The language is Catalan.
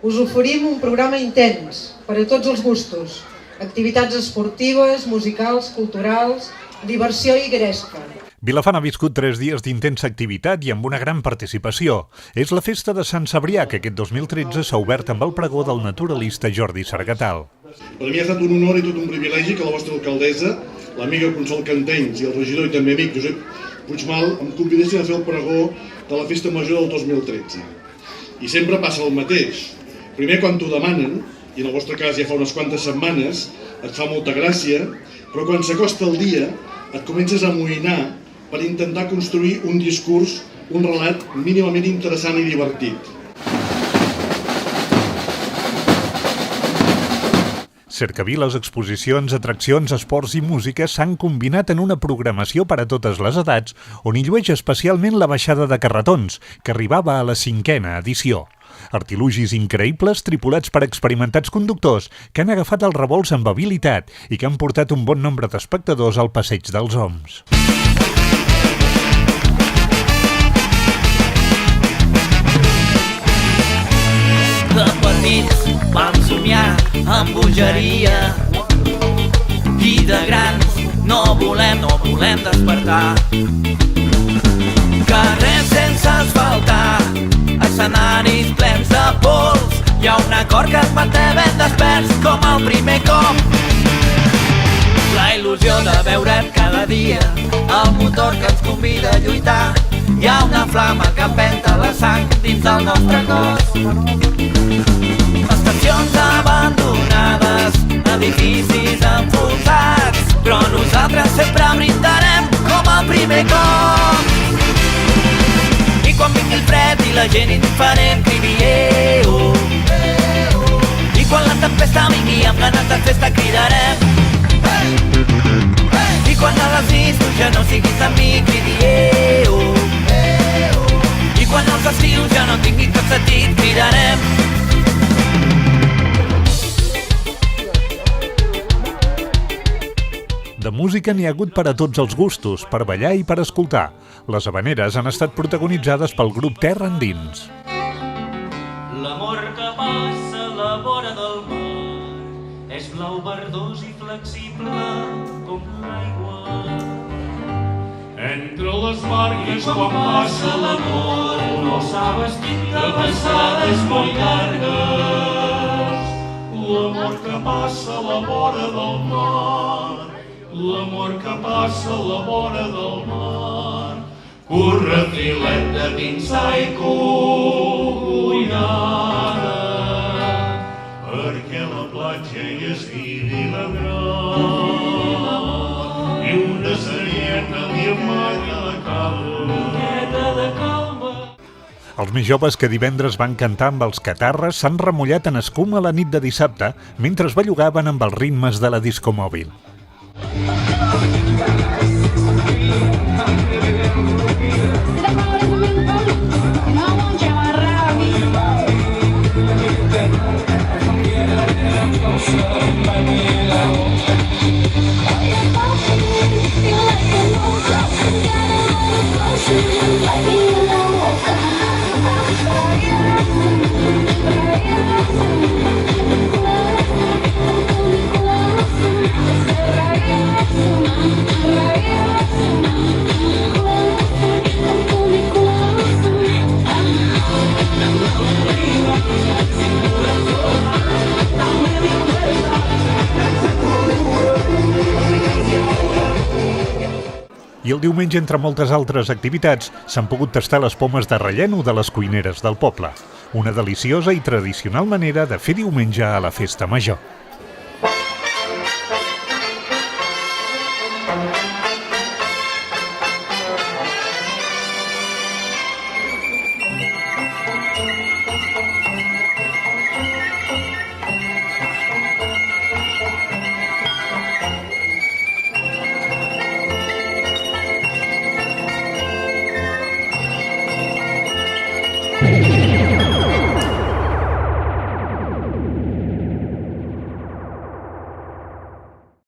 Us oferim un programa intens, per a tots els gustos. Activitats esportives, musicals, culturals, diversió i gresca. Vilafant ha viscut 3 dies d'intensa activitat i amb una gran participació. És la festa de Sant Cebrià, que aquest 2013 s'ha obert amb el pregó del naturalista Jordi Sargatal. Per mi ha estat un honor i tot un privilegi que la vostra alcaldessa, l'amiga Consol Cantenys i el regidor i també amic Josep Puigmal em convidessin a fer el pregó de la festa major del 2013. I sempre passa el mateix. Primer quan t'ho demanen, i en el vostre cas ja fa unes quantes setmanes, et fa molta gràcia, però quan s'acosta el dia et comences a amoïnar per intentar construir un discurs, un relat mínimament interessant i divertit. Cercaviles, exposicions, atraccions, esports i música s'han combinat en una programació per a totes les edats, on hi llueix especialment la baixada de carretons, que arribava a la 5ª edició. Artilugis increïbles tripulats per experimentats conductors que han agafat els revolts amb habilitat i que han portat un bon nombre d'espectadors al Passeig dels Oms. De petits vam somiar amb bogeria i de grans no volem despertar. Carrers sense asfaltar, escenaris plens de pols, hi ha un acord que es manté ben desperts com el primer cop. La il·lusió de veure't cada dia, el motor que ens convida a lluitar, hi ha una flama que empenta la sang dins del nostre cos. Estacions abandonades, edificis enfonsats, però nosaltres sempre brindarem com el primer cop. I quan vingui el fred i la gent indiferent cridi "eh-oh", i quan la tempesta vingui amb ganes de festa cridarem, i quan a les nits tu ja no siguis amb mi cridi "eh-oh", i quan els estius ja no tinguin cap sentit cridarem. De música n'hi ha hagut per a tots els gustos, per ballar i per escoltar. Les havaneres han estat protagonitzades pel grup Terra Endins. L'amor que passa a la vora del mar és blau verdós i flexible com l'aigua. Entre les barques quan passa l'amor no s'ha vestit de passades molt llargues. L'amor que passa a la vora del mar, l'amor que passa a la vora del mar, corre filet de pinçar i cuinada, perquè la platja hi estigui la gran, i una serena li amaga la calma. Els més joves que divendres van cantar amb els Catarres s'han remullat en escuma la nit de dissabte mentre es bellugaven amb els ritmes de la discomòbil. I el diumenge, entre moltes altres activitats, s'han pogut tastar les pomes de relleno de les cuineres del poble. Una deliciosa i tradicional manera de fer diumenge a la festa major.